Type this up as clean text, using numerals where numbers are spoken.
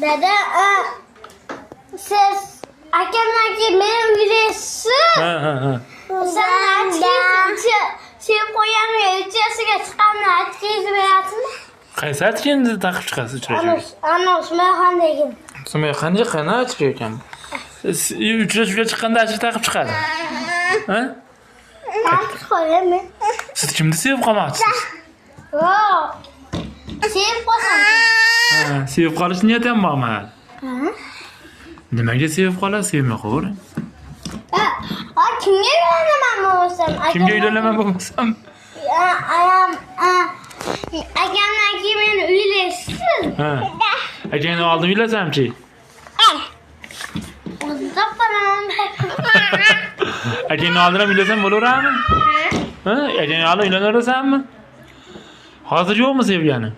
Dede, siz akamlarga meni bilasiz. Ha. Sen sevib qo'yganmi? Uchasiga chiqqanini aytib berasizmi? Qaysi aytganingizda taqib chiqasiz uchrashuvga? Ana Usmonxondagi. Qanday achir ekan? Uchrashuvga chiqqanda achir taqib chiqadi. Ha? Taqib qo'yaman. Siz kimni sevib qolmoqchisiz? Yo'q. Sevib qolsam. Ha, sevib qolish niyatim bormi? Nimaga sevib qolasiz? Sevmay qo'ying. Kimga uylanaman bo'lsam? Kimga uylanaman bo'lmasam? Akamlarga meni uylaysiz. Ha. Akangni oldin uylasamchi? O'zida qolaman. Akangni oldin uylasam bo'laveradimi? Ha? Akangni oldin uylanaverasanmi? Hozir yo'qmi sevgani?